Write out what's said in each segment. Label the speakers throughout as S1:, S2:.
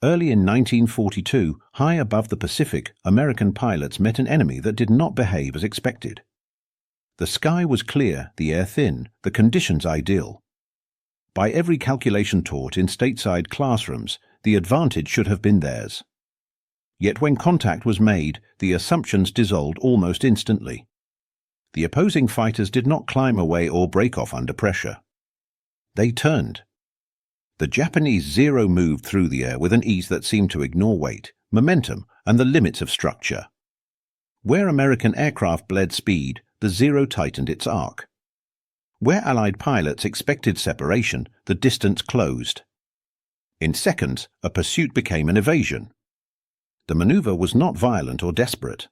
S1: Early in 1942, high above the Pacific, American pilots met an enemy that did not behave as expected. The sky was clear, the air thin, the conditions ideal. By every calculation taught in stateside classrooms, the advantage should have been theirs. Yet when contact was made, the assumptions dissolved almost instantly. The opposing fighters did not climb away or break off under pressure. They turned. The Japanese Zero moved through the air with an ease that seemed to ignore weight, momentum, and the limits of structure. Where American aircraft bled speed, the Zero tightened its arc. Where Allied pilots expected separation, the distance closed. In seconds, a pursuit became an evasion. The maneuver was not violent or desperate.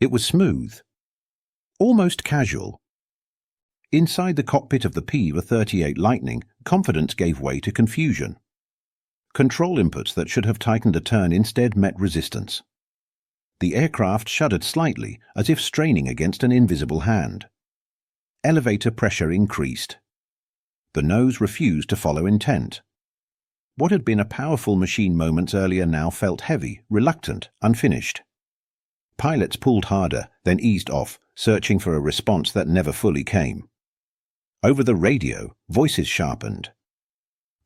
S1: It was smooth, almost casual. Inside the cockpit of the P-38 Lightning, confidence gave way to confusion. Control inputs that should have tightened a turn instead met resistance. The aircraft shuddered slightly, as if straining against an invisible hand. Elevator pressure increased. The nose refused to follow intent. What had been a powerful machine moments earlier now felt heavy, reluctant, unfinished. Pilots pulled harder, then eased off, searching for a response that never fully came. Over the radio, voices sharpened.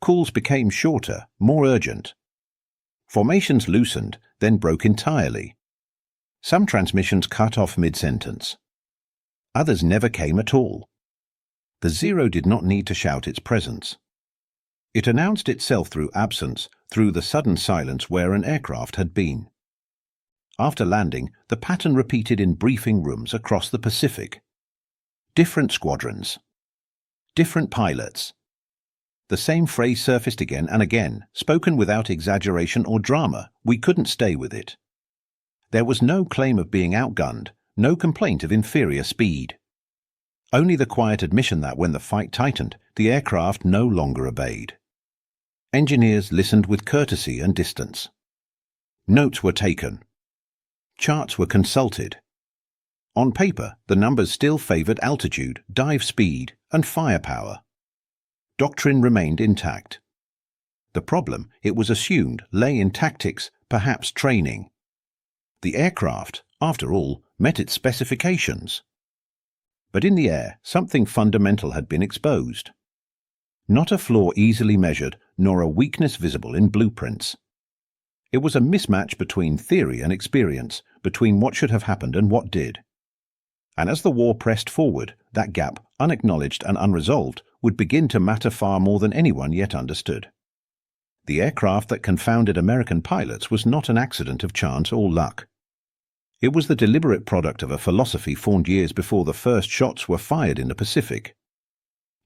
S1: Calls became shorter, more urgent. Formations loosened, then broke entirely. Some transmissions cut off mid-sentence. Others never came at all. The Zero did not need to shout its presence. It announced itself through absence, through the sudden silence where an aircraft had been. After landing, the pattern repeated in briefing rooms across the Pacific. Different squadrons. Different pilots. The same phrase surfaced again and again, spoken without exaggeration or drama. We couldn't stay with it. There was no claim of being outgunned, no complaint of inferior speed. Only the quiet admission that when the fight tightened, the aircraft no longer obeyed. Engineers listened with courtesy and distance. Notes were taken. Charts were consulted. On paper, the numbers still favored altitude, dive speed, and firepower. Doctrine remained intact. The problem, it was assumed, lay in tactics, perhaps training. The aircraft, after all, met its specifications. But in the air, something fundamental had been exposed. Not a flaw easily measured, nor a weakness visible in blueprints. It was a mismatch between theory and experience, between what should have happened and what did. And as the war pressed forward, that gap, unacknowledged and unresolved, would begin to matter far more than anyone yet understood. The aircraft that confounded American pilots was not an accident of chance or luck. It was the deliberate product of a philosophy formed years before the first shots were fired in the Pacific.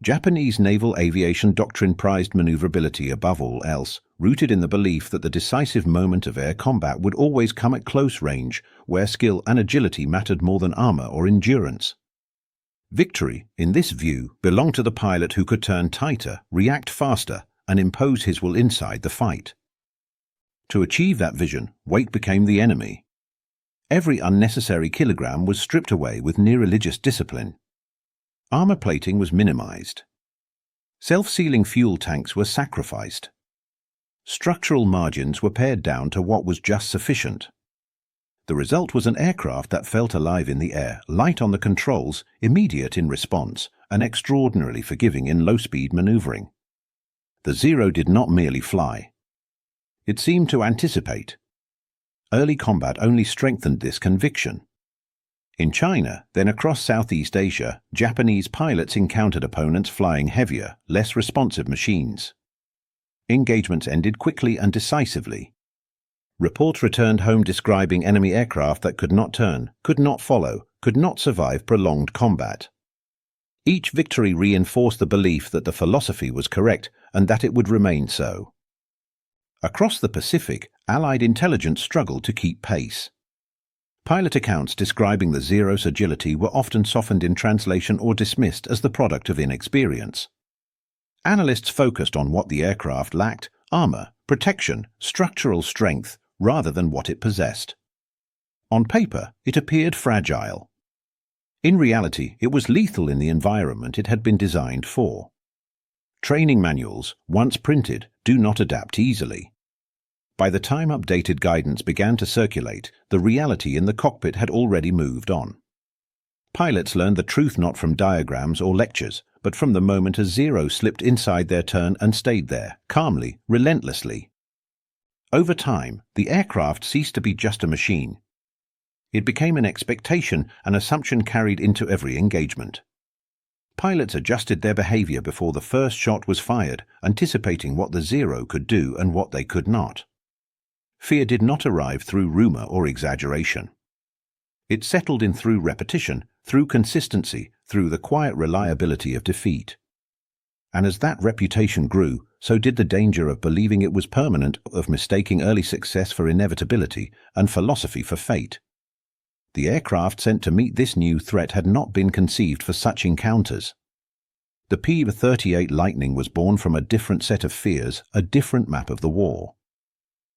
S1: Japanese naval aviation doctrine prized maneuverability above all else, rooted in the belief that the decisive moment of air combat would always come at close range, where skill and agility mattered more than armor or endurance. Victory, in this view, belonged to the pilot who could turn tighter, react faster, and impose his will inside the fight. To achieve that vision, weight became the enemy. Every unnecessary kilogram was stripped away with near-religious discipline. Armor plating was minimized. Self-sealing fuel tanks were sacrificed. Structural margins were pared down to what was just sufficient. The result was an aircraft that felt alive in the air, light on the controls, immediate in response, and extraordinarily forgiving in low-speed maneuvering. The Zero did not merely fly. It seemed to anticipate. Early combat only strengthened this conviction. In China, then across Southeast Asia, Japanese pilots encountered opponents flying heavier, less responsive machines. Engagements ended quickly and decisively. Reports returned home describing enemy aircraft that could not turn, could not follow, could not survive prolonged combat. Each victory reinforced the belief that the philosophy was correct and that it would remain so. Across the Pacific, Allied intelligence struggled to keep pace. Pilot accounts describing the Zero's agility were often softened in translation or dismissed as the product of inexperience. Analysts focused on what the aircraft lacked: armor, protection, structural strength, rather than what it possessed. On paper, it appeared fragile. In reality, it was lethal in the environment it had been designed for. Training manuals, once printed, do not adapt easily. By the time updated guidance began to circulate, the reality in the cockpit had already moved on. Pilots learned the truth not from diagrams or lectures, but from the moment a zero slipped inside their turn and stayed there, calmly, relentlessly. Over time, the aircraft ceased to be just a machine. It became an expectation, an assumption carried into every engagement. Pilots adjusted their behavior before the first shot was fired, anticipating what the zero could do and what they could not. Fear did not arrive through rumor or exaggeration. It settled in through repetition, through consistency, through the quiet reliability of defeat. And as that reputation grew, so did the danger of believing it was permanent, of mistaking early success for inevitability and philosophy for fate. The aircraft sent to meet this new threat had not been conceived for such encounters. The P-38 Lightning was born from a different set of fears, a different map of the war.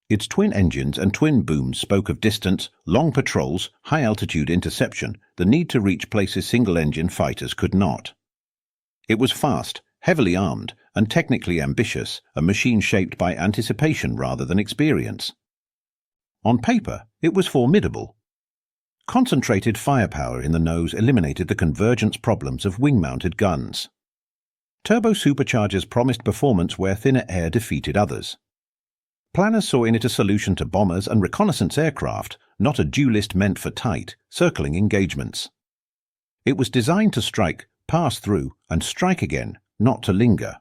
S1: Its twin engines and twin booms spoke of distance, long patrols, high-altitude interception, the need to reach places single-engine fighters could not. It was fast, heavily armed, and technically ambitious, a machine shaped by anticipation rather than experience. On paper, it was formidable. Concentrated firepower in the nose eliminated the convergence problems of wing-mounted guns. Turbo-superchargers promised performance where thinner air defeated others. Planners saw in it a solution to bombers and reconnaissance aircraft, not a duelist meant for tight, circling engagements. It was designed to strike, pass through, and strike again, not to linger.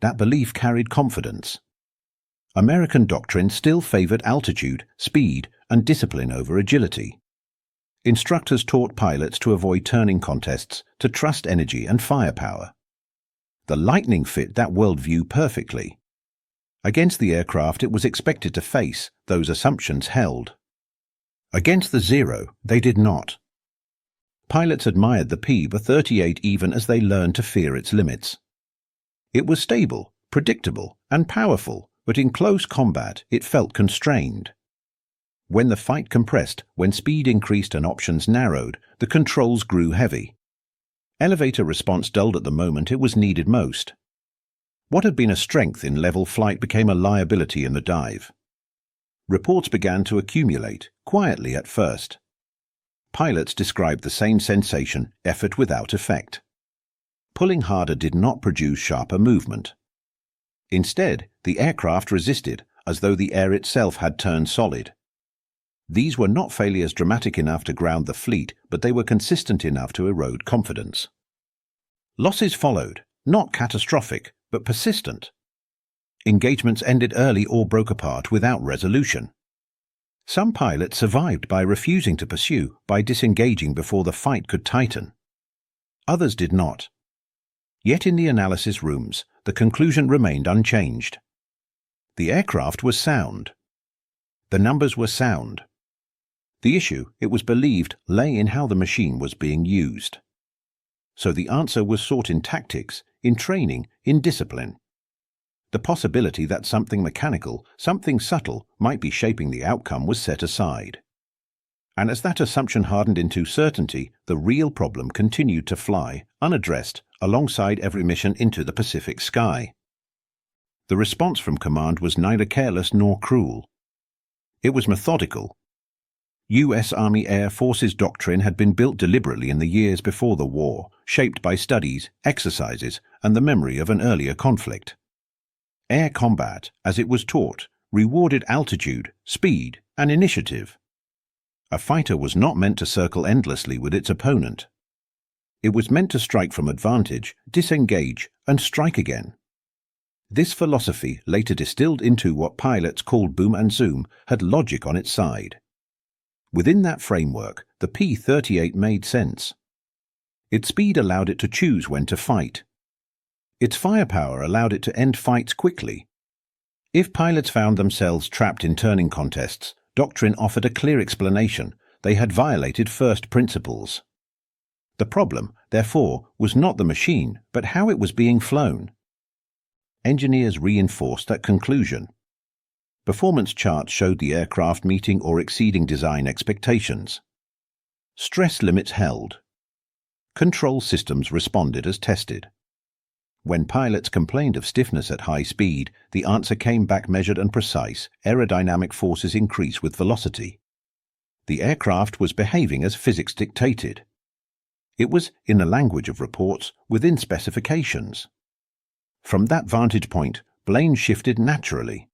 S1: That belief carried confidence. American doctrine still favored altitude, speed, and discipline over agility. Instructors taught pilots to avoid turning contests, to trust energy and firepower. The Lightning fit that worldview perfectly. Against the aircraft it was expected to face, those assumptions held. Against the Zero, they did not. Pilots admired the P-38 even as they learned to fear its limits. It was stable, predictable, and powerful, but in close combat it felt constrained. When the fight compressed, when speed increased and options narrowed, the controls grew heavy. Elevator response dulled at the moment it was needed most. What had been a strength in level flight became a liability in the dive. Reports began to accumulate, quietly at first. Pilots described the same sensation, effort without effect. Pulling harder did not produce sharper movement. Instead, the aircraft resisted, as though the air itself had turned solid. These were not failures dramatic enough to ground the fleet, but they were consistent enough to erode confidence. Losses followed, not catastrophic, but persistent. Engagements ended early or broke apart without resolution. Some pilots survived by refusing to pursue, by disengaging before the fight could tighten. Others did not. Yet in the analysis rooms, the conclusion remained unchanged. The aircraft was sound. The numbers were sound. The issue, it was believed, lay in how the machine was being used. So the answer was sought in tactics, in training, in discipline. The possibility that something mechanical, something subtle, might be shaping the outcome was set aside. And as that assumption hardened into certainty, the real problem continued to fly, unaddressed, alongside every mission into the Pacific sky. The response from command was neither careless nor cruel. It was methodical. U.S. Army Air Forces doctrine had been built deliberately in the years before the war, shaped by studies, exercises, and the memory of an earlier conflict. Air combat, as it was taught, rewarded altitude, speed, and initiative. A fighter was not meant to circle endlessly with its opponent. It was meant to strike from advantage, disengage, and strike again. This philosophy, later distilled into what pilots called boom and zoom, had logic on its side. Within that framework, the P-38 made sense. Its speed allowed it to choose when to fight. Its firepower allowed it to end fights quickly. If pilots found themselves trapped in turning contests, doctrine offered a clear explanation. They had violated first principles. The problem, therefore, was not the machine, but how it was being flown. Engineers reinforced that conclusion. Performance charts showed the aircraft meeting or exceeding design expectations. Stress limits held. Control systems responded as tested. When pilots complained of stiffness at high speed, the answer came back measured and precise: aerodynamic forces increase with velocity. The aircraft was behaving as physics dictated. It was, in the language of reports, within specifications. From that vantage point, blame shifted naturally.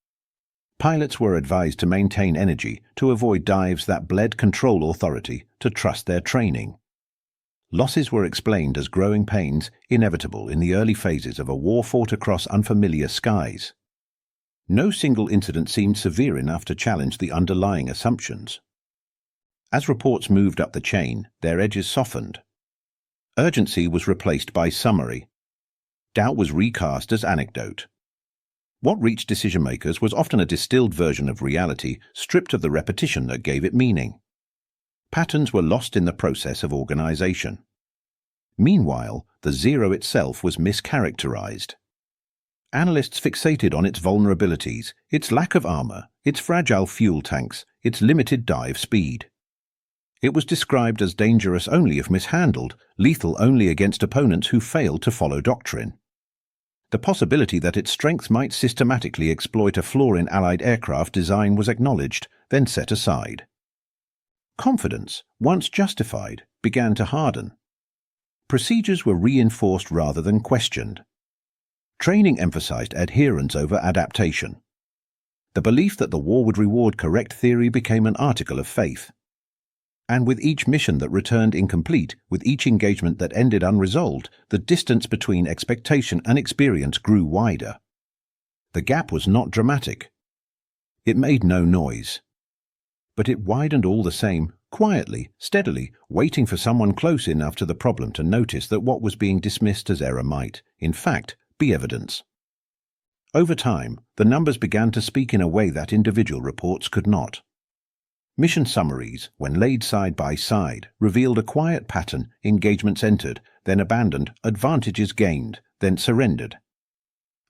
S1: Pilots were advised to maintain energy, to avoid dives that bled control authority, to trust their training. Losses were explained as growing pains, inevitable in the early phases of a war fought across unfamiliar skies. No single incident seemed severe enough to challenge the underlying assumptions. As reports moved up the chain, their edges softened. Urgency was replaced by summary. Doubt was recast as anecdote. What reached decision-makers was often a distilled version of reality, stripped of the repetition that gave it meaning. Patterns were lost in the process of organization. Meanwhile, the Zero itself was mischaracterized. Analysts fixated on its vulnerabilities, its lack of armor, its fragile fuel tanks, its limited dive speed. It was described as dangerous only if mishandled, lethal only against opponents who failed to follow doctrine. The possibility that its strengths might systematically exploit a flaw in Allied aircraft design was acknowledged, then set aside. Confidence, once justified, began to harden. Procedures were reinforced rather than questioned. Training emphasized adherence over adaptation. The belief that the war would reward correct theory became an article of faith. And with each mission that returned incomplete, with each engagement that ended unresolved, the distance between expectation and experience grew wider. The gap was not dramatic. It made no noise. But it widened all the same, quietly, steadily, waiting for someone close enough to the problem to notice that what was being dismissed as error might, in fact, be evidence. Over time, the numbers began to speak in a way that individual reports could not. Mission summaries, when laid side by side, revealed a quiet pattern: engagements entered, then abandoned, advantages gained, then surrendered.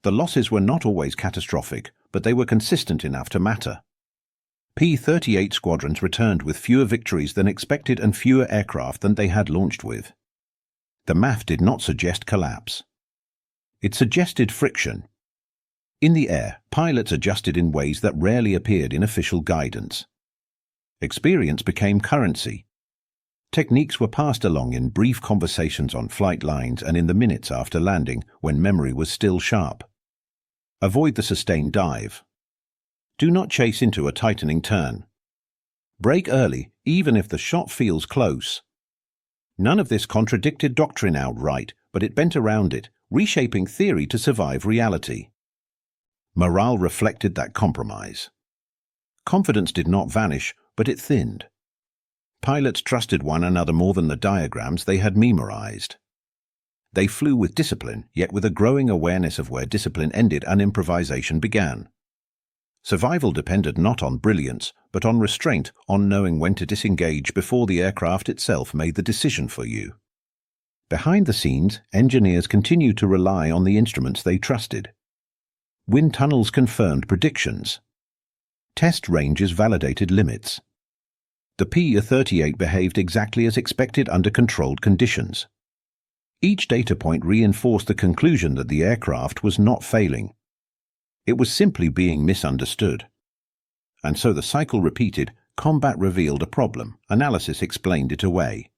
S1: The losses were not always catastrophic, but they were consistent enough to matter. P-38 squadrons returned with fewer victories than expected and fewer aircraft than they had launched with. The math did not suggest collapse. It suggested friction. In the air, pilots adjusted in ways that rarely appeared in official guidance. Experience became currency. Techniques were passed along in brief conversations on flight lines and in the minutes after landing, when memory was still sharp. Avoid the sustained dive. Do not chase into a tightening turn. Brake early, even if the shot feels close. None of this contradicted doctrine outright, but it bent around it, reshaping theory to survive reality. Morale reflected that compromise. Confidence did not vanish, but it thinned. Pilots trusted one another more than the diagrams they had memorized. They flew with discipline, yet with a growing awareness of where discipline ended and improvisation began. Survival depended not on brilliance, but on restraint, on knowing when to disengage before the aircraft itself made the decision for you. Behind the scenes, engineers continued to rely on the instruments they trusted. Wind tunnels confirmed predictions. Test ranges validated limits. The P-38 behaved exactly as expected under controlled conditions. Each data point reinforced the conclusion that the aircraft was not failing. It was simply being misunderstood. And so the cycle repeated: combat revealed a problem, analysis explained it away.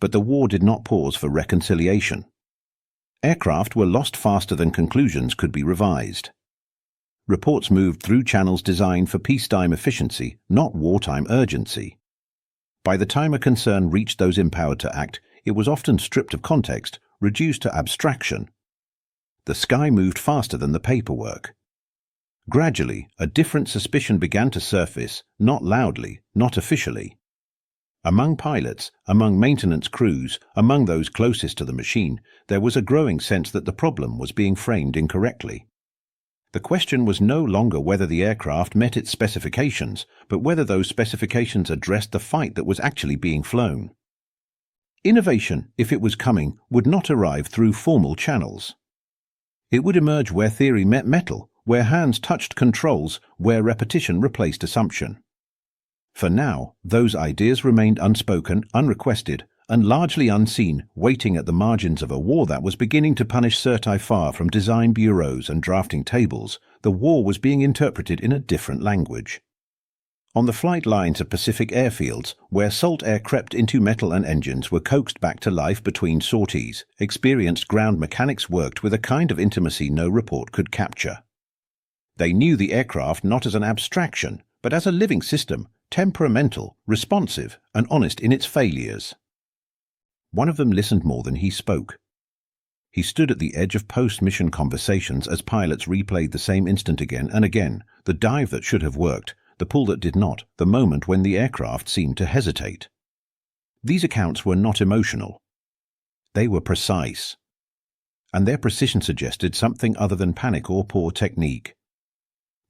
S1: But the war did not pause for reconciliation. Aircraft were lost faster than conclusions could be revised. Reports moved through channels designed for peacetime efficiency, not wartime urgency. By the time a concern reached those empowered to act, it was often stripped of context, reduced to abstraction. The sky moved faster than the paperwork. Gradually, a different suspicion began to surface, not loudly, not officially. Among pilots, among maintenance crews, among those closest to the machine, there was a growing sense that the problem was being framed incorrectly. The question was no longer whether the aircraft met its specifications, but whether those specifications addressed the fight that was actually being flown. Innovation, if it was coming, would not arrive through formal channels. It would emerge where theory met metal, where hands touched controls, where repetition replaced assumption. For now, those ideas remained unspoken, unrequested, and largely unseen, waiting at the margins of a war that was beginning to punish certify from design bureaus and drafting tables, the war was being interpreted in a different language. On the flight lines of Pacific airfields, where salt air crept into metal and engines were coaxed back to life between sorties, experienced ground mechanics worked with a kind of intimacy no report could capture. They knew the aircraft not as an abstraction, but as a living system, temperamental, responsive, and honest in its failures. One of them listened more than he spoke. He stood at the edge of post-mission conversations as pilots replayed the same instant again and again, the dive that should have worked, the pull that did not, the moment when the aircraft seemed to hesitate. These accounts were not emotional. They were precise. And their precision suggested something other than panic or poor technique.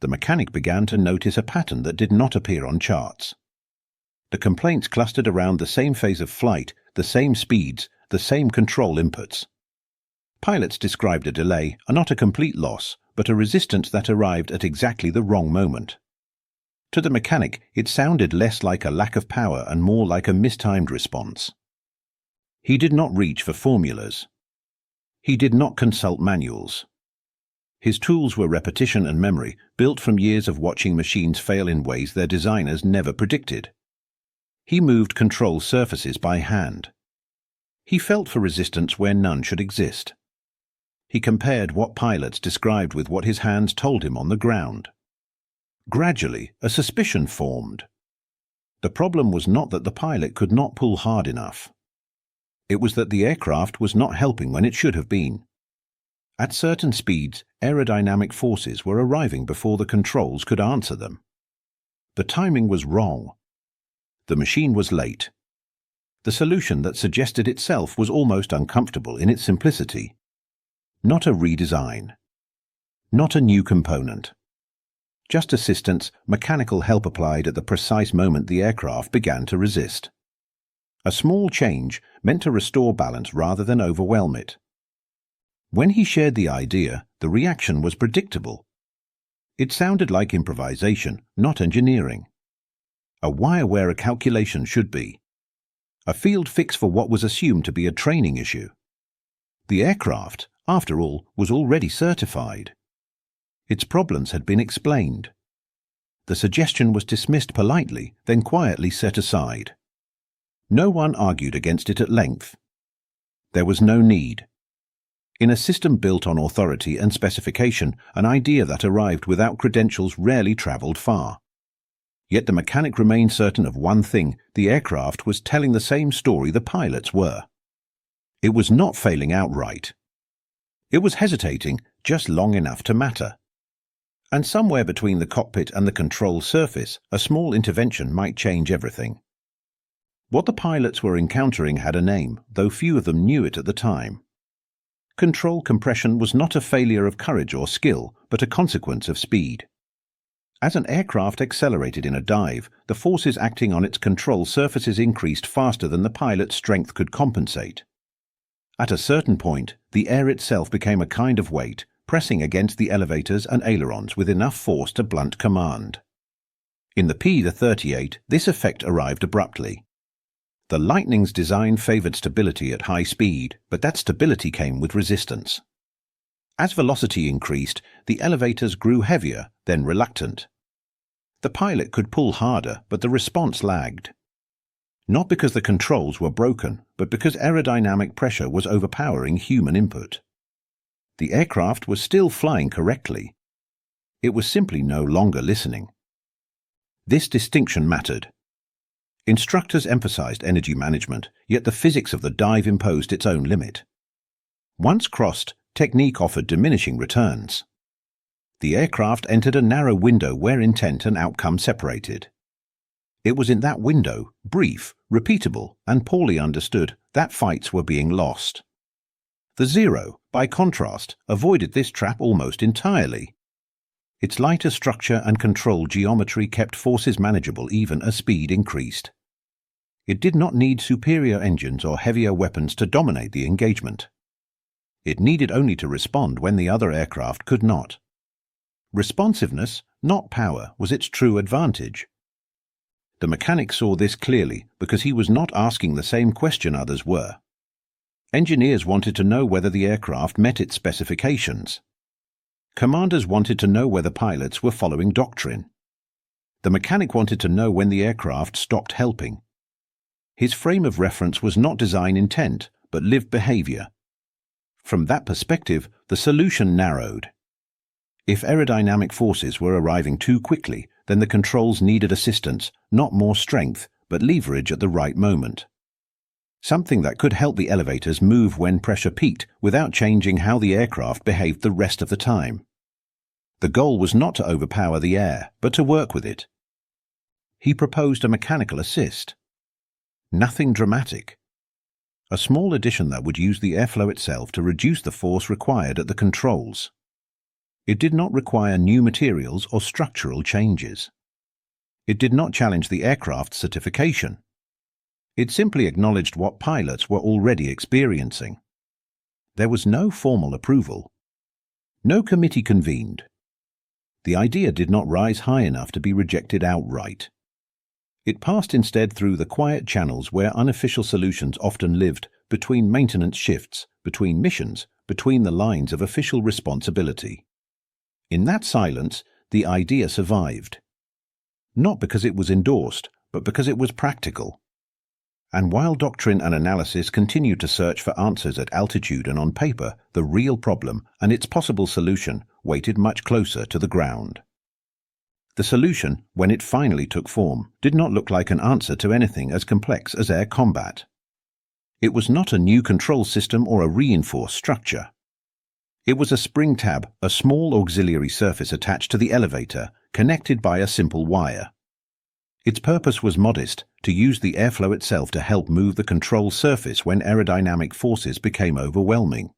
S1: The mechanic began to notice a pattern that did not appear on charts. The complaints clustered around the same phase of flight, the same speeds, the same control inputs. Pilots described a delay, not a complete loss, but a resistance that arrived at exactly the wrong moment. To the mechanic, it sounded less like a lack of power and more like a mistimed response. He did not reach for formulas. He did not consult manuals. His tools were repetition and memory, built from years of watching machines fail in ways their designers never predicted. He moved control surfaces by hand. He felt for resistance where none should exist. He compared what pilots described with what his hands told him on the ground. Gradually, a suspicion formed. The problem was not that the pilot could not pull hard enough. It was that the aircraft was not helping when it should have been. At certain speeds, aerodynamic forces were arriving before the controls could answer them. The timing was wrong. The machine was late. The solution that suggested itself was almost uncomfortable in its simplicity. Not a redesign. Not a new component. Just assistance, mechanical help applied at the precise moment the aircraft began to resist. A small change meant to restore balance rather than overwhelm it. When he shared the idea, the reaction was predictable. It sounded like improvisation, not engineering. A wire where a calculation should be. A field fix for what was assumed to be a training issue. The aircraft, after all, was already certified. Its problems had been explained. The suggestion was dismissed politely, then quietly set aside. No one argued against it at length. There was no need. In a system built on authority and specification, an idea that arrived without credentials rarely traveled far. Yet the mechanic remained certain of one thing: the aircraft was telling the same story the pilots were. It was not failing outright. It was hesitating just long enough to matter. And somewhere between the cockpit and the control surface, a small intervention might change everything. What the pilots were encountering had a name, though few of them knew it at the time. Control compression was not a failure of courage or skill, but a consequence of speed. As an aircraft accelerated in a dive, the forces acting on its control surfaces increased faster than the pilot's strength could compensate. At a certain point, the air itself became a kind of weight, pressing against the elevators and ailerons with enough force to blunt command. In the P-38, this effect arrived abruptly. The Lightning's design favored stability at high speed, but that stability came with resistance. As velocity increased, the elevators grew heavier, then reluctant. The pilot could pull harder, but the response lagged. Not because the controls were broken, but because aerodynamic pressure was overpowering human input. The aircraft was still flying correctly. It was simply no longer listening. This distinction mattered. Instructors emphasized energy management, yet the physics of the dive imposed its own limit. Once crossed, technique offered diminishing returns. The aircraft entered a narrow window where intent and outcome separated. It was in that window, brief, repeatable, and poorly understood, that fights were being lost. The Zero, by contrast, avoided this trap almost entirely. Its lighter structure and control geometry kept forces manageable even as speed increased. It did not need superior engines or heavier weapons to dominate the engagement. It needed only to respond when the other aircraft could not. Responsiveness, not power, was its true advantage. The mechanic saw this clearly because he was not asking the same question others were. Engineers wanted to know whether the aircraft met its specifications. Commanders wanted to know whether pilots were following doctrine. The mechanic wanted to know when the aircraft stopped helping. His frame of reference was not design intent, but lived behavior. From that perspective, the solution narrowed. If aerodynamic forces were arriving too quickly, then the controls needed assistance, not more strength, but leverage at the right moment. Something that could help the elevators move when pressure peaked without changing how the aircraft behaved the rest of the time. The goal was not to overpower the air, but to work with it. He proposed a mechanical assist. Nothing dramatic. A small addition that would use the airflow itself to reduce the force required at the controls. It did not require new materials or structural changes. It did not challenge the aircraft's certification. It simply acknowledged what pilots were already experiencing. There was no formal approval. No committee convened. The idea did not rise high enough to be rejected outright. It passed instead through the quiet channels where unofficial solutions often lived, between maintenance shifts, between missions, between the lines of official responsibility. In that silence, the idea survived. Not because it was endorsed, but because it was practical. And while doctrine and analysis continued to search for answers at altitude and on paper, the real problem and its possible solution waited much closer to the ground. The solution, when it finally took form, did not look like an answer to anything as complex as air combat. It was not a new control system or a reinforced structure. It was a spring tab, a small auxiliary surface attached to the elevator, connected by a simple wire. Its purpose was modest, to use the airflow itself to help move the control surface when aerodynamic forces became overwhelming.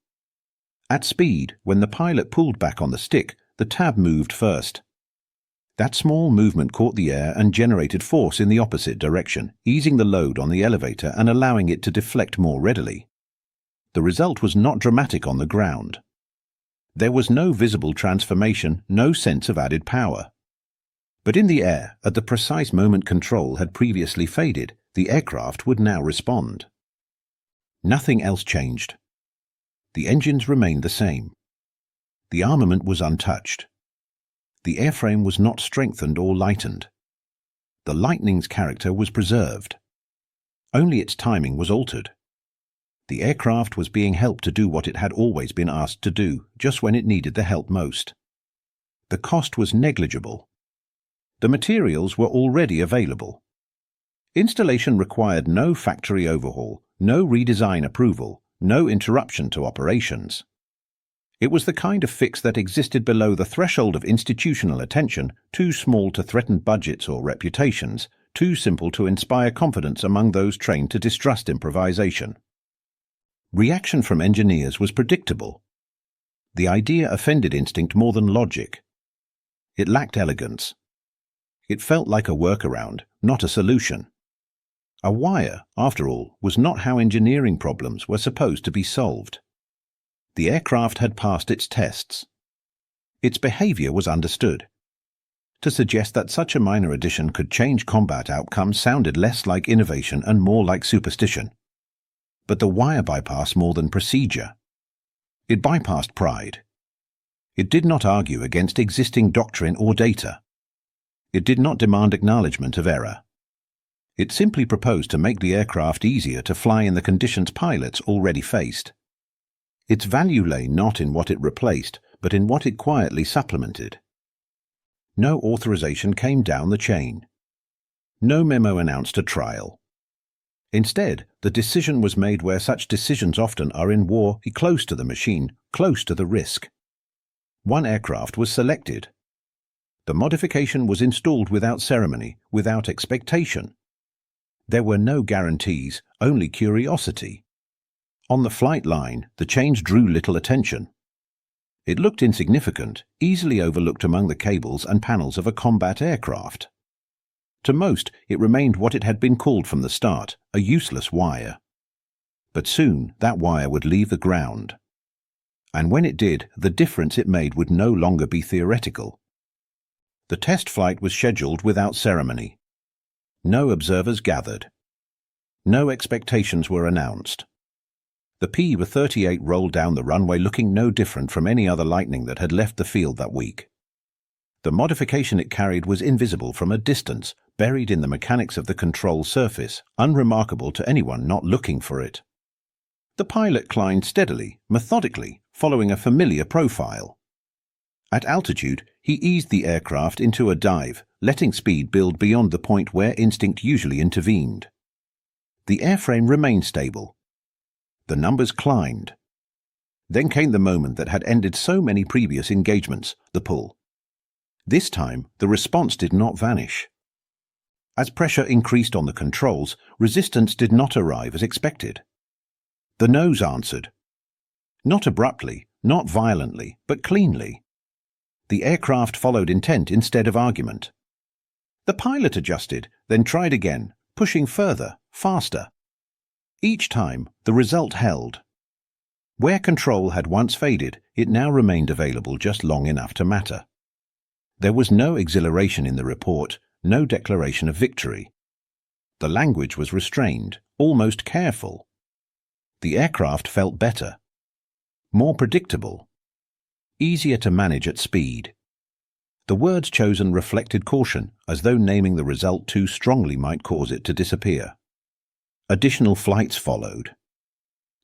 S1: At speed, when the pilot pulled back on the stick, the tab moved first. That small movement caught the air and generated force in the opposite direction, easing the load on the elevator and allowing it to deflect more readily. The result was not dramatic on the ground. There was no visible transformation, no sense of added power. But in the air, at the precise moment control had previously faded, the aircraft would now respond. Nothing else changed. The engines remained the same. The armament was untouched. The airframe was not strengthened or lightened. The Lightning's character was preserved. Only its timing was altered. The aircraft was being helped to do what it had always been asked to do, just when it needed the help most. The cost was negligible. The materials were already available. Installation required no factory overhaul, no redesign approval, no interruption to operations. It was the kind of fix that existed below the threshold of institutional attention, too small to threaten budgets or reputations, too simple to inspire confidence among those trained to distrust improvisation. Reaction from engineers was predictable. The idea offended instinct more than logic. It lacked elegance. It felt like a workaround, not a solution. A wire, after all, was not how engineering problems were supposed to be solved. The aircraft had passed its tests. Its behavior was understood. To suggest that such a minor addition could change combat outcomes sounded less like innovation and more like superstition. But the wire bypassed more than procedure. It bypassed pride. It did not argue against existing doctrine or data. It did not demand acknowledgement of error. It simply proposed to make the aircraft easier to fly in the conditions pilots already faced. Its value lay not in what it replaced, but in what it quietly supplemented. No authorization came down the chain. No memo announced a trial. Instead, the decision was made where such decisions often are in war, close to the machine, close to the risk. One aircraft was selected. The modification was installed without ceremony, without expectation. There were no guarantees, only curiosity. On the flight line, the change drew little attention. It looked insignificant, easily overlooked among the cables and panels of a combat aircraft. To most, it remained what it had been called from the start, a useless wire. But soon that wire would leave the ground. And when it did, the difference it made would no longer be theoretical. The test flight was scheduled without ceremony. No observers gathered. No expectations were announced. The P-38 rolled down the runway looking no different from any other Lightning that had left the field that week. The modification it carried was invisible from a distance, buried in the mechanics of the control surface, unremarkable to anyone not looking for it. The pilot climbed steadily, methodically, following a familiar profile. At altitude, he eased the aircraft into a dive, letting speed build beyond the point where instinct usually intervened. The airframe remained stable. The numbers climbed. Then came the moment that had ended so many previous engagements, the pull. This time, the response did not vanish. As pressure increased on the controls, resistance did not arrive as expected. The nose answered. Not abruptly, not violently, but cleanly. The aircraft followed intent instead of argument. The pilot adjusted, then tried again, pushing further, faster. Each time, the result held. Where control had once faded, it now remained available just long enough to matter. There was no exhilaration in the report, no declaration of victory. The language was restrained, almost careful. The aircraft felt better, more predictable, easier to manage at speed. The words chosen reflected caution, as though naming the result too strongly might cause it to disappear. Additional flights followed.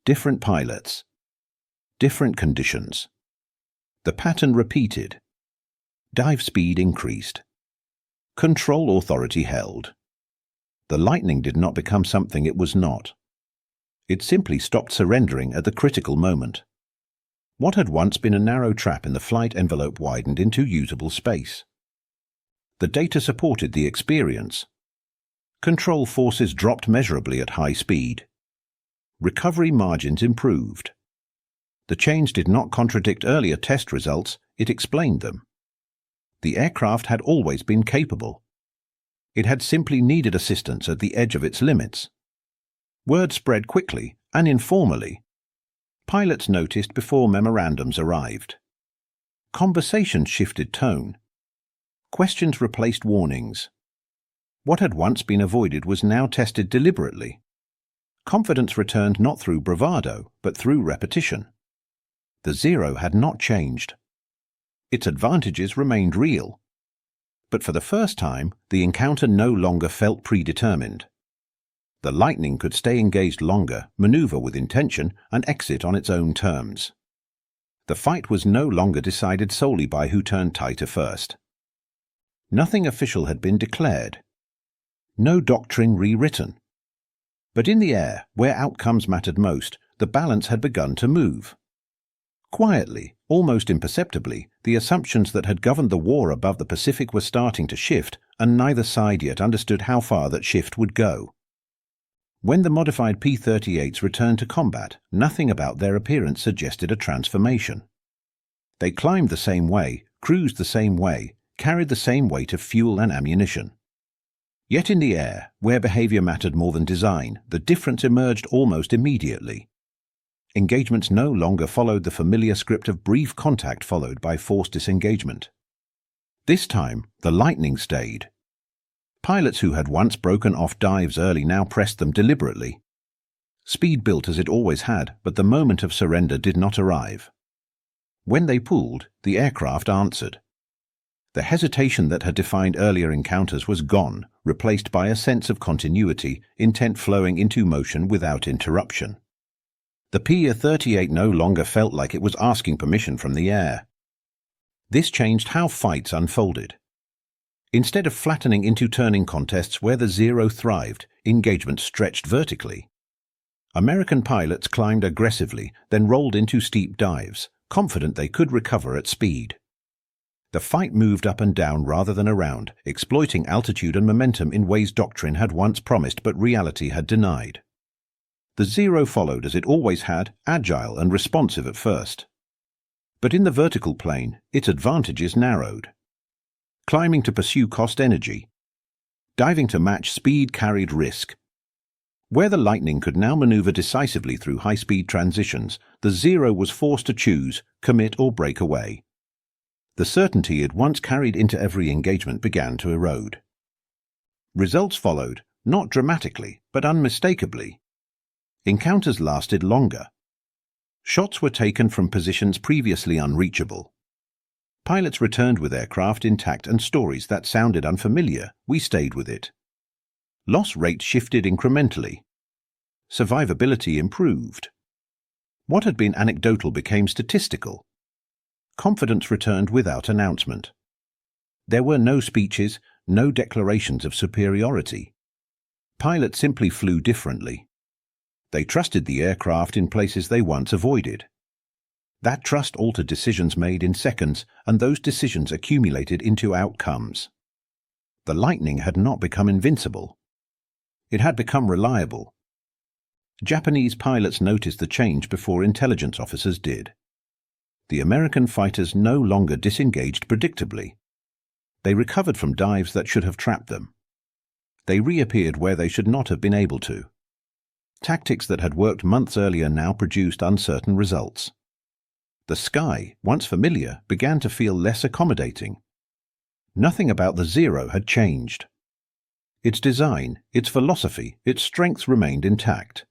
S1: Different pilots. Different conditions. The pattern repeated. Dive speed increased. Control authority held. The Lightning did not become something it was not. It simply stopped surrendering at the critical moment. What had once been a narrow trap in the flight envelope widened into usable space. The data supported the experience. Control forces dropped measurably at high speed. Recovery margins improved. The change did not contradict earlier test results, it explained them. The aircraft had always been capable. It had simply needed assistance at the edge of its limits. Word spread quickly and informally. Pilots noticed before memorandums arrived. Conversations shifted tone. Questions replaced warnings. What had once been avoided was now tested deliberately. Confidence returned not through bravado, but through repetition. The Zero had not changed. Its advantages remained real. But for the first time, the encounter no longer felt predetermined. The Lightning could stay engaged longer, maneuver with intention, and exit on its own terms. The fight was no longer decided solely by who turned tighter first. Nothing official had been declared. No doctrine rewritten. But in the air, where outcomes mattered most, the balance had begun to move. Quietly, almost imperceptibly, the assumptions that had governed the war above the Pacific were starting to shift, and neither side yet understood how far that shift would go. When the modified P-38s returned to combat, nothing about their appearance suggested a transformation. They climbed the same way, cruised the same way, carried the same weight of fuel and ammunition. Yet in the air, where behavior mattered more than design, the difference emerged almost immediately. Engagements no longer followed the familiar script of brief contact followed by forced disengagement. This time, the Lightning stayed. Pilots who had once broken off dives early now pressed them deliberately. Speed built as it always had, but the moment of surrender did not arrive. When they pulled, the aircraft answered. The hesitation that had defined earlier encounters was gone, replaced by a sense of continuity, intent flowing into motion without interruption. The P-38 no longer felt like it was asking permission from the air. This changed how fights unfolded. Instead of flattening into turning contests where the Zero thrived, engagement stretched vertically. American pilots climbed aggressively, then rolled into steep dives, confident they could recover at speed. The fight moved up and down rather than around, exploiting altitude and momentum in ways doctrine had once promised but reality had denied. The Zero followed as it always had, agile and responsive at first. But in the vertical plane, its advantages narrowed. Climbing to pursue cost energy. Diving to match speed carried risk. Where the Lightning could now maneuver decisively through high-speed transitions, the Zero was forced to choose, commit or break away. The certainty it once carried into every engagement began to erode. Results followed, not dramatically, but unmistakably. Encounters lasted longer. Shots were taken from positions previously unreachable. Pilots returned with aircraft intact, and stories that sounded unfamiliar, we stayed with it. Loss rates shifted incrementally. Survivability improved. What had been anecdotal became statistical. Confidence returned without announcement. There were no speeches, no declarations of superiority. Pilots simply flew differently. They trusted the aircraft in places they once avoided. That trust altered decisions made in seconds, and those decisions accumulated into outcomes. The Lightning had not become invincible. It had become reliable. Japanese pilots noticed the change before intelligence officers did. The American fighters no longer disengaged predictably. They recovered from dives that should have trapped them. They reappeared where they should not have been able to. Tactics that had worked months earlier now produced uncertain results. The sky, once familiar, began to feel less accommodating. Nothing about the Zero had changed. Its design, its philosophy, its strength remained intact.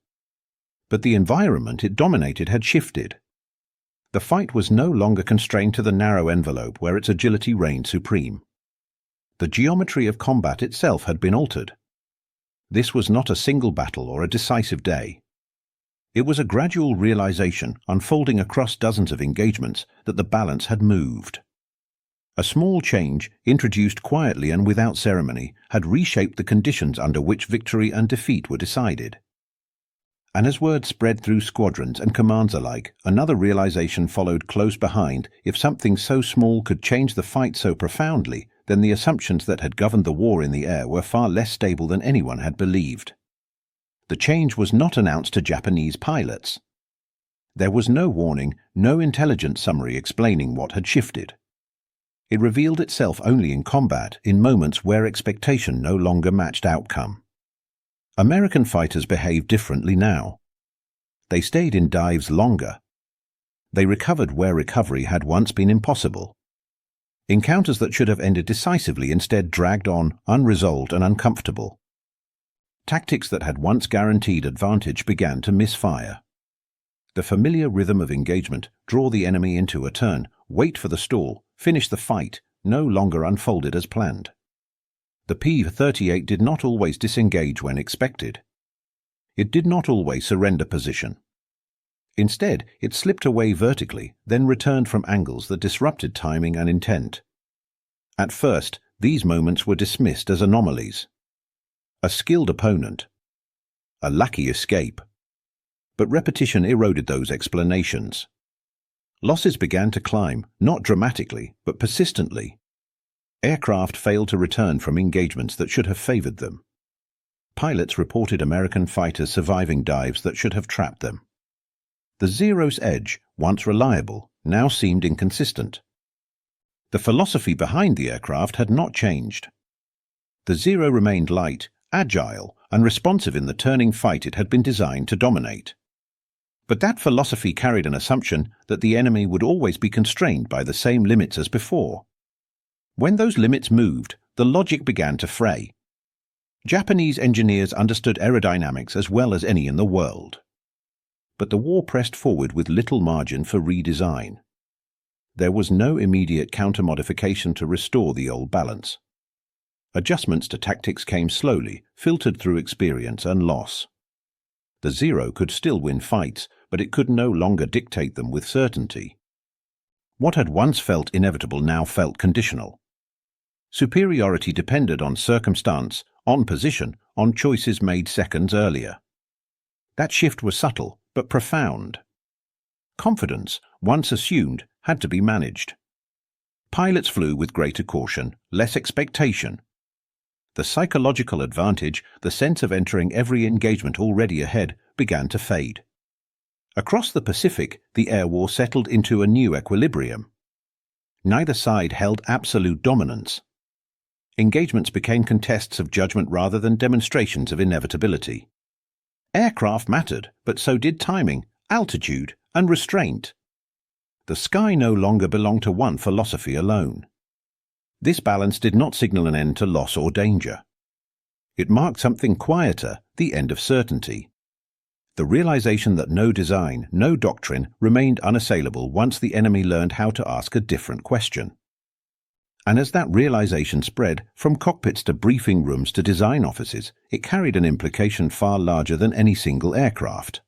S1: But the environment it dominated had shifted. The fight was no longer constrained to the narrow envelope where its agility reigned supreme. The geometry of combat itself had been altered. This was not a single battle or a decisive day. It was a gradual realization, unfolding across dozens of engagements, that the balance had moved. A small change, introduced quietly and without ceremony, had reshaped the conditions under which victory and defeat were decided. And as word spread through squadrons and commands alike, another realization followed close behind. If something so small could change the fight so profoundly, then the assumptions that had governed the war in the air were far less stable than anyone had believed. The change was not announced to Japanese pilots. There was no warning, no intelligence summary explaining what had shifted. It revealed itself only in combat, in moments where expectation no longer matched outcome. American fighters behaved differently now. They stayed in dives longer. They recovered where recovery had once been impossible. Encounters that should have ended decisively instead dragged on, unresolved and uncomfortable. Tactics that had once guaranteed advantage began to misfire. The familiar rhythm of engagement, draw the enemy into a turn, wait for the stall, finish the fight, no longer unfolded as planned. The P-38 did not always disengage when expected. It did not always surrender position. Instead, it slipped away vertically, then returned from angles that disrupted timing and intent. At first, these moments were dismissed as anomalies. A skilled opponent. A lucky escape. But repetition eroded those explanations. Losses began to climb, not dramatically, but persistently. Aircraft failed to return from engagements that should have favored them. Pilots reported American fighters surviving dives that should have trapped them. The Zero's edge, once reliable, now seemed inconsistent. The philosophy behind the aircraft had not changed. The Zero remained light, agile, and responsive in the turning fight it had been designed to dominate. But that philosophy carried an assumption that the enemy would always be constrained by the same limits as before. When those limits moved, the logic began to fray. Japanese engineers understood aerodynamics as well as any in the world. But the war pressed forward with little margin for redesign. There was no immediate counter-modification to restore the old balance. Adjustments to tactics came slowly, filtered through experience and loss. The Zero could still win fights, but it could no longer dictate them with certainty. What had once felt inevitable now felt conditional. Superiority depended on circumstance, on position, on choices made seconds earlier. That shift was subtle, but profound. Confidence, once assumed, had to be managed. Pilots flew with greater caution, less expectation. The psychological advantage, the sense of entering every engagement already ahead, began to fade. Across the Pacific, the air war settled into a new equilibrium. Neither side held absolute dominance. Engagements became contests of judgment rather than demonstrations of inevitability. Aircraft mattered, but so did timing, altitude, and restraint. The sky no longer belonged to one philosophy alone. This balance did not signal an end to loss or danger. It marked something quieter, the end of certainty. The realization that no design, no doctrine remained unassailable once the enemy learned how to ask a different question. And as that realization spread, from cockpits to briefing rooms to design offices, it carried an implication far larger than any single aircraft.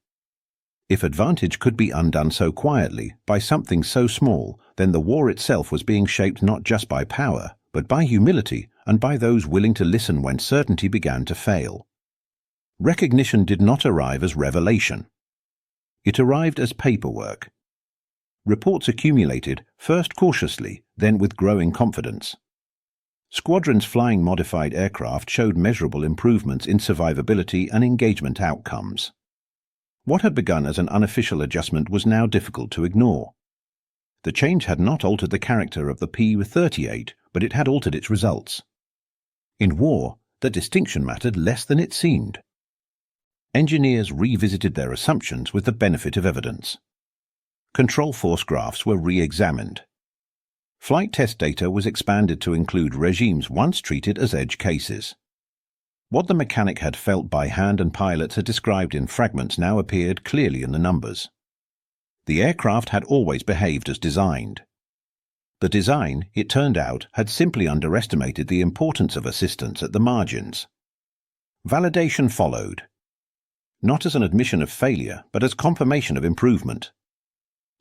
S1: If advantage could be undone so quietly, by something so small, then the war itself was being shaped not just by power, but by humility and by those willing to listen when certainty began to fail. Recognition did not arrive as revelation. It arrived as paperwork. Reports accumulated, first cautiously, then with growing confidence. Squadrons flying modified aircraft showed measurable improvements in survivability and engagement outcomes. What had begun as an unofficial adjustment was now difficult to ignore. The change had not altered the character of the P-38, but it had altered its results. In war, the distinction mattered less than it seemed. Engineers revisited their assumptions with the benefit of evidence. Control force graphs were re-examined. Flight test data was expanded to include regimes once treated as edge cases. What the mechanic had felt by hand and pilots had described in fragments now appeared clearly in the numbers. The aircraft had always behaved as designed. The design, it turned out, had simply underestimated the importance of assistance at the margins. Validation followed, not as an admission of failure, but as confirmation of improvement.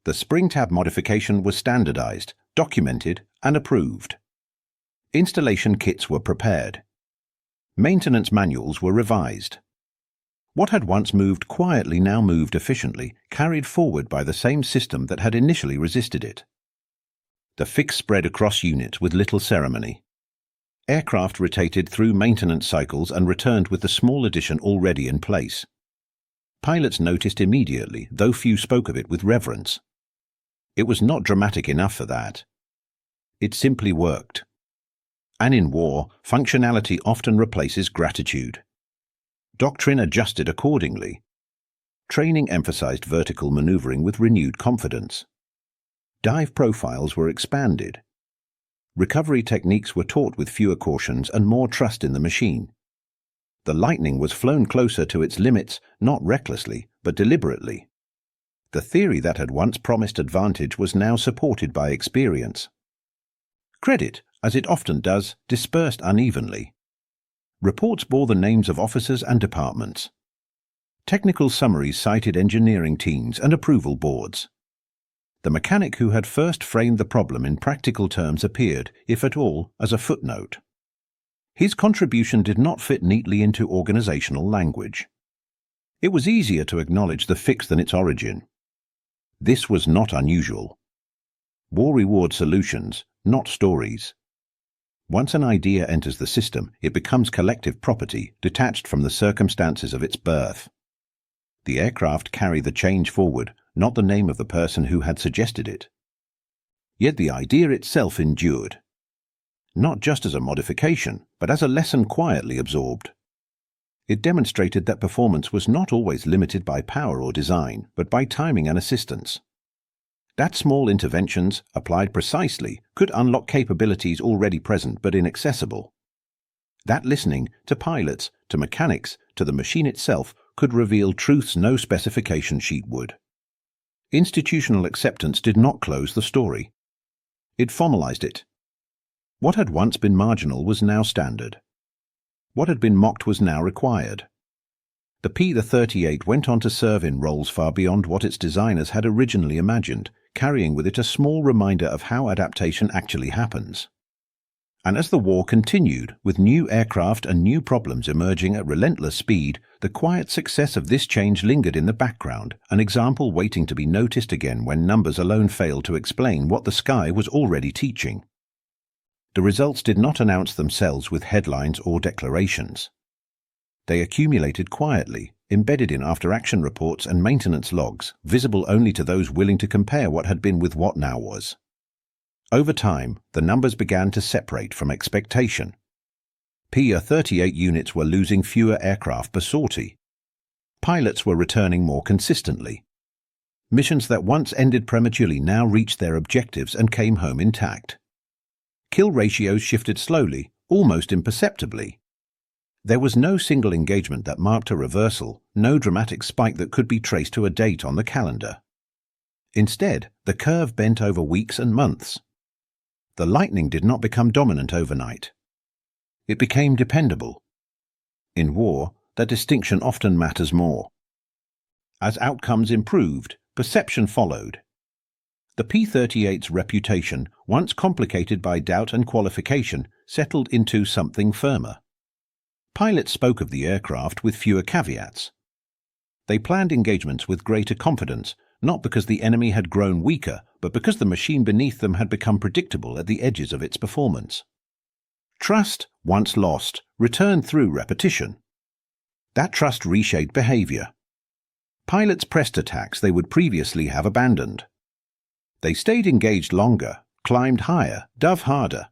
S1: The spring tab modification was standardized, documented, and approved. Installation kits were prepared. Maintenance manuals were revised. What had once moved quietly now moved efficiently, carried forward by the same system that had initially resisted it. The fix spread across units with little ceremony. Aircraft rotated through maintenance cycles and returned with the small addition already in place. Pilots noticed immediately, though few spoke of it with reverence. It was not dramatic enough for that. It simply worked. And in war, functionality often replaces gratitude. Doctrine adjusted accordingly. Training emphasized vertical maneuvering with renewed confidence. Dive profiles were expanded. Recovery techniques were taught with fewer cautions and more trust in the machine. The Lightning was flown closer to its limits, not recklessly, but deliberately. The theory that had once promised advantage was now supported by experience. Credit, as it often does, dispersed unevenly. Reports bore the names of officers and departments. Technical summaries cited engineering teams and approval boards. The mechanic who had first framed the problem in practical terms appeared, if at all, as a footnote. His contribution did not fit neatly into organizational language. It was easier to acknowledge the fix than its origin. This was not unusual. War rewards solutions, not stories. Once an idea enters the system, it becomes collective property, detached from the circumstances of its birth. The aircraft carry the change forward, not the name of the person who had suggested it. Yet the idea itself endured. Not just as a modification, but as a lesson quietly absorbed. It demonstrated that performance was not always limited by power or design, but by timing and assistance. That small interventions, applied precisely, could unlock capabilities already present but inaccessible. That listening, to pilots, to mechanics, to the machine itself, could reveal truths no specification sheet would. Institutional acceptance did not close the story. It formalized it. What had once been marginal was now standard. What had been mocked was now required. The P-38 went on to serve in roles far beyond what its designers had originally imagined, carrying with it a small reminder of how adaptation actually happens. And as the war continued, with new aircraft and new problems emerging at relentless speed, the quiet success of this change lingered in the background, an example waiting to be noticed again when numbers alone failed to explain what the sky was already teaching. The results did not announce themselves with headlines or declarations. They accumulated quietly, embedded in after-action reports and maintenance logs, visible only to those willing to compare what had been with what now was. Over time, the numbers began to separate from expectation. P-38 units were losing fewer aircraft per sortie. Pilots were returning more consistently. Missions that once ended prematurely now reached their objectives and came home intact. Kill ratios shifted slowly, almost imperceptibly. There was no single engagement that marked a reversal, no dramatic spike that could be traced to a date on the calendar. Instead, the curve bent over weeks and months. The lightning did not become dominant overnight. It became dependable. In war, that distinction often matters more. As outcomes improved, perception followed. The P-38's reputation, once complicated by doubt and qualification, settled into something firmer. Pilots spoke of the aircraft with fewer caveats. They planned engagements with greater confidence, not because the enemy had grown weaker, but because the machine beneath them had become predictable at the edges of its performance. Trust, once lost, returned through repetition. That trust reshaped behavior. Pilots pressed attacks they would previously have abandoned. They stayed engaged longer, climbed higher, dove harder.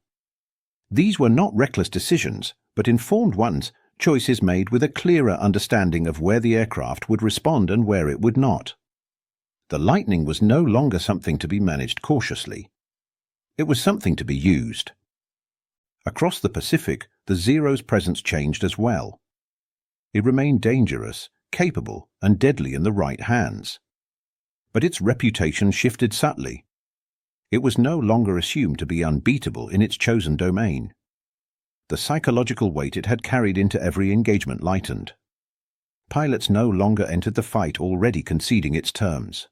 S1: These were not reckless decisions, but informed ones, choices made with a clearer understanding of where the aircraft would respond and where it would not. The lightning was no longer something to be managed cautiously. It was something to be used. Across the Pacific, the Zero's presence changed as well. It remained dangerous, capable, and deadly in the right hands. But its reputation shifted subtly. It was no longer assumed to be unbeatable in its chosen domain. The psychological weight it had carried into every engagement lightened. Pilots no longer entered the fight already conceding its terms.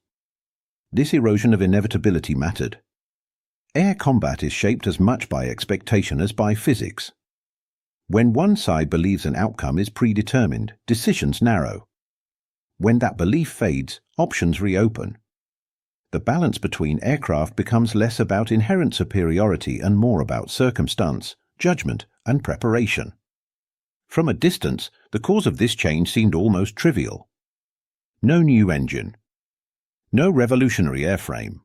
S1: This erosion of inevitability mattered. Air combat is shaped as much by expectation as by physics. When one side believes an outcome is predetermined, decisions narrow. When that belief fades, options reopen. The balance between aircraft becomes less about inherent superiority and more about circumstance, judgment, and preparation. From a distance, the cause of this change seemed almost trivial. No new engine. No revolutionary airframe.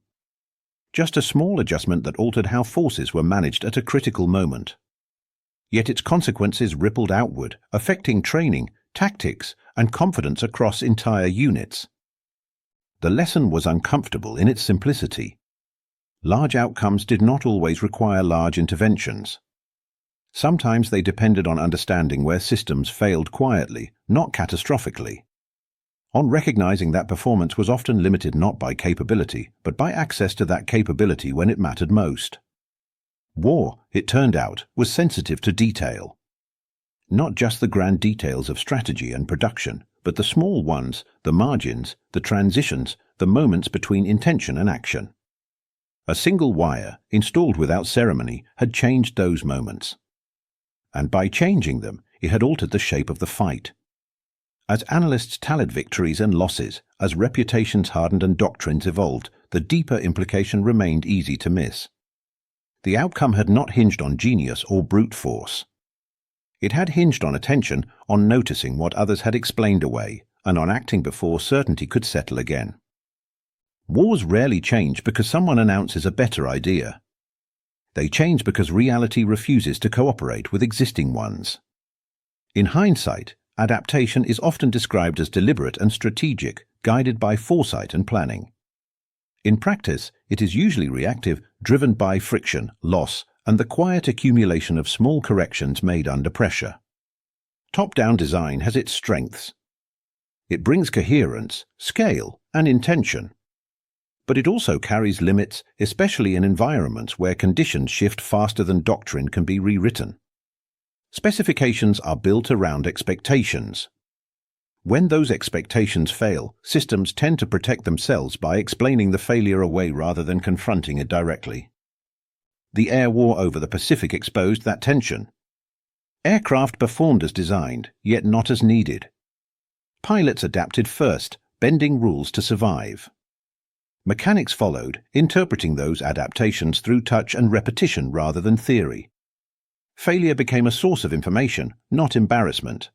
S1: Just a small adjustment that altered how forces were managed at a critical moment. Yet its consequences rippled outward, affecting training, tactics, and confidence across entire units. The lesson was uncomfortable in its simplicity. Large outcomes did not always require large interventions. Sometimes they depended on understanding where systems failed quietly, not catastrophically. On recognizing that performance was often limited not by capability, but by access to that capability when it mattered most. War, it turned out, was sensitive to detail. Not just the grand details of strategy and production, but the small ones, the margins, the transitions, the moments between intention and action. A single wire, installed without ceremony, had changed those moments. And by changing them, it had altered the shape of the fight. As analysts tallied victories and losses, as reputations hardened and doctrines evolved, the deeper implication remained easy to miss. The outcome had not hinged on genius or brute force. It had hinged on attention, on noticing what others had explained away, and on acting before certainty could settle again. Wars rarely change because someone announces a better idea. They change because reality refuses to cooperate with existing ones. In hindsight, adaptation is often described as deliberate and strategic, guided by foresight and planning. In practice, it is usually reactive, driven by friction, loss, and the quiet accumulation of small corrections made under pressure. Top-down design has its strengths. It brings coherence, scale, and intention. But it also carries limits, especially in environments where conditions shift faster than doctrine can be rewritten. Specifications are built around expectations. When those expectations fail, systems tend to protect themselves by explaining the failure away rather than confronting it directly. The air war over the Pacific exposed that tension. Aircraft performed as designed, yet not as needed. Pilots adapted first, bending rules to survive. Mechanics followed, interpreting those adaptations through touch and repetition rather than theory. Failure became a source of information, not embarrassment.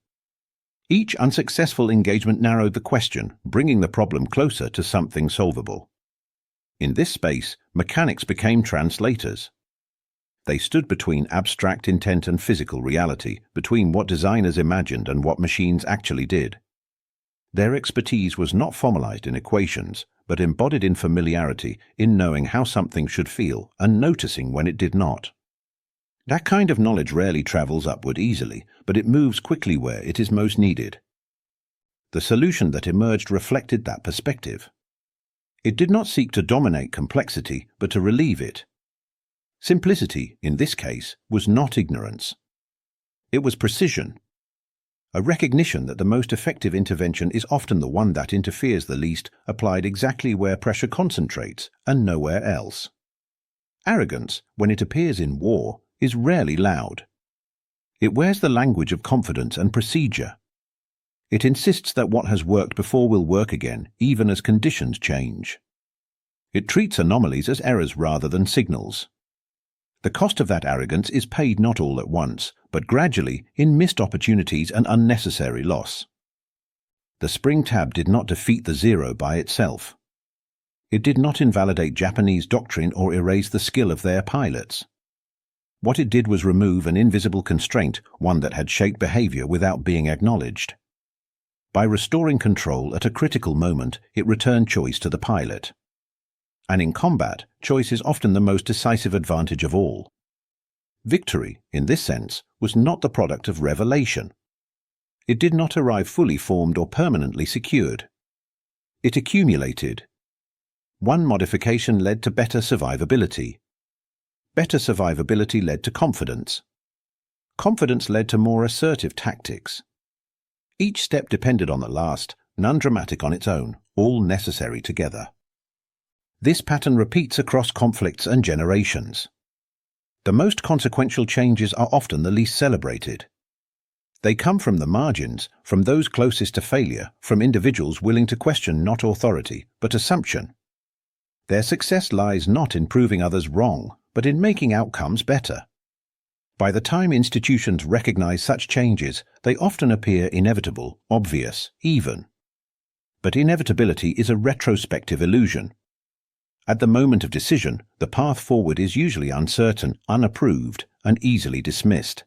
S1: Each unsuccessful engagement narrowed the question, bringing the problem closer to something solvable. In this space, mechanics became translators. They stood between abstract intent and physical reality, between what designers imagined and what machines actually did. Their expertise was not formalized in equations, but embodied in familiarity, in knowing how something should feel and noticing when it did not. That kind of knowledge rarely travels upward easily, but it moves quickly where it is most needed. The solution that emerged reflected that perspective. It did not seek to dominate complexity, but to relieve it. Simplicity, in this case, was not ignorance. It was precision. A recognition that the most effective intervention is often the one that interferes the least, applied exactly where pressure concentrates and nowhere else. Arrogance, when it appears in war, is rarely loud. It wears the language of confidence and procedure. It insists that what has worked before will work again, even as conditions change. It treats anomalies as errors rather than signals. The cost of that arrogance is paid not all at once, but gradually in missed opportunities and unnecessary loss. The spring tab did not defeat the Zero by itself. It did not invalidate Japanese doctrine or erase the skill of their pilots. What it did was remove an invisible constraint, one that had shaped behavior without being acknowledged. By restoring control at a critical moment, it returned choice to the pilot. And in combat, choice is often the most decisive advantage of all. Victory, in this sense, was not the product of revelation. It did not arrive fully formed or permanently secured. It accumulated. One modification led to better survivability. Better survivability led to confidence. Confidence led to more assertive tactics. Each step depended on the last, none dramatic on its own, all necessary together. This pattern repeats across conflicts and generations. The most consequential changes are often the least celebrated. They come from the margins, from those closest to failure, from individuals willing to question not authority, but assumption. Their success lies not in proving others wrong, but in making outcomes better. By the time institutions recognize such changes, they often appear inevitable, obvious, even. But inevitability is a retrospective illusion. At the moment of decision, the path forward is usually uncertain, unapproved, and easily dismissed.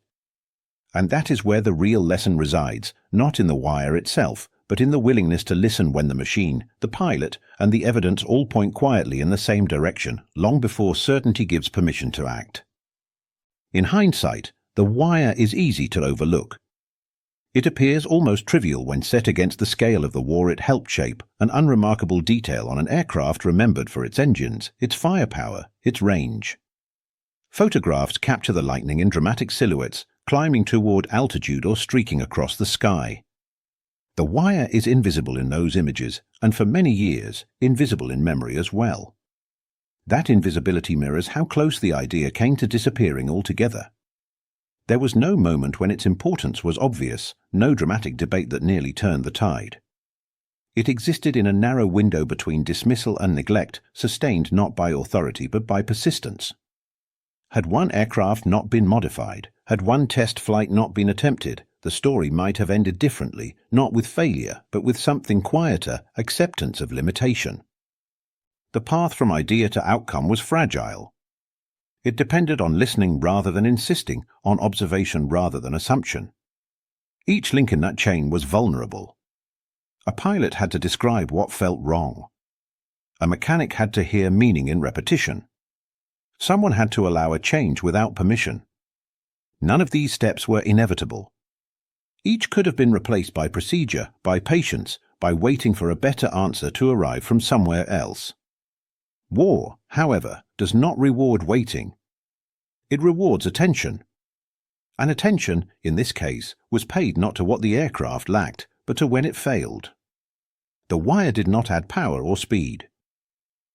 S1: And that is where the real lesson resides, not in the wire itself, but in the willingness to listen when the machine, the pilot, and the evidence all point quietly in the same direction, long before certainty gives permission to act. In hindsight, the wire is easy to overlook. It appears almost trivial when set against the scale of the war it helped shape, an unremarkable detail on an aircraft remembered for its engines, its firepower, its range. Photographs capture the lightning in dramatic silhouettes, climbing toward altitude or streaking across the sky. The wire is invisible in those images, and for many years, invisible in memory as well. That invisibility mirrors how close the idea came to disappearing altogether. There was no moment when its importance was obvious, no dramatic debate that nearly turned the tide. It existed in a narrow window between dismissal and neglect, sustained not by authority but by persistence. Had one aircraft not been modified, had one test flight not been attempted, the story might have ended differently, not with failure, but with something quieter, acceptance of limitation. The path from idea to outcome was fragile. It depended on listening rather than insisting, on observation rather than assumption. Each link in that chain was vulnerable. A pilot had to describe what felt wrong. A mechanic had to hear meaning in repetition. Someone had to allow a change without permission. None of these steps were inevitable. Each could have been replaced by procedure, by patience, by waiting for a better answer to arrive from somewhere else. War, however, does not reward waiting. It rewards attention. And attention, in this case, was paid not to what the aircraft lacked, but to when it failed. The wire did not add power or speed.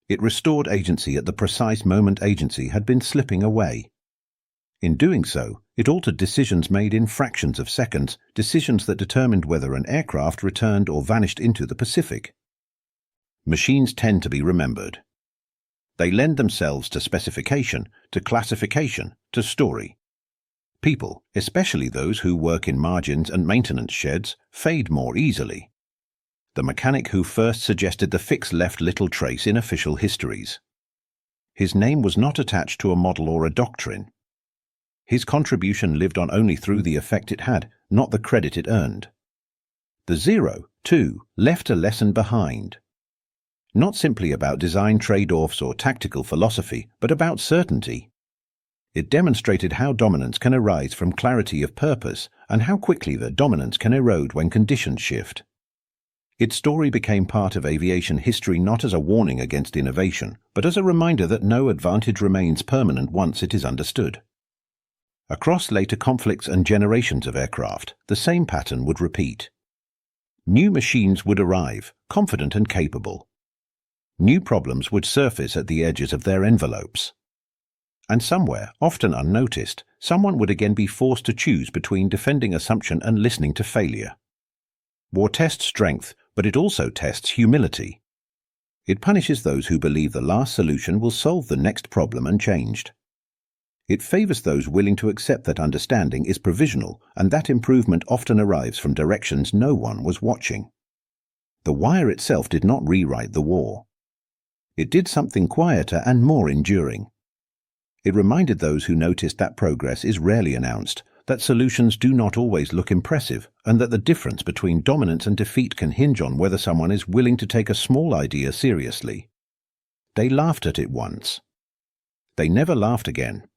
S1: It restored agency at the precise moment agency had been slipping away. In doing so, it altered decisions made in fractions of seconds, decisions that determined whether an aircraft returned or vanished into the Pacific. Machines tend to be remembered. They lend themselves to specification, to classification, to story. People, especially those who work in margins and maintenance sheds, fade more easily. The mechanic who first suggested the fix left little trace in official histories. His name was not attached to a model or a doctrine. His contribution lived on only through the effect it had, not the credit it earned. The Zero, too, left a lesson behind. Not simply about design trade-offs or tactical philosophy, but about certainty. It demonstrated how dominance can arise from clarity of purpose and how quickly the dominance can erode when conditions shift. Its story became part of aviation history not as a warning against innovation, but as a reminder that no advantage remains permanent once it is understood. Across later conflicts and generations of aircraft, the same pattern would repeat. New machines would arrive, confident and capable. New problems would surface at the edges of their envelopes. And somewhere, often unnoticed, someone would again be forced to choose between defending assumption and listening to failure. War tests strength, but it also tests humility. It punishes those who believe the last solution will solve the next problem unchanged. It favors those willing to accept that understanding is provisional and that improvement often arrives from directions no one was watching. The wire itself did not rewrite the war. It did something quieter and more enduring. It reminded those who noticed that progress is rarely announced, that solutions do not always look impressive, and that the difference between dominance and defeat can hinge on whether someone is willing to take a small idea seriously. They laughed at it once. They never laughed again.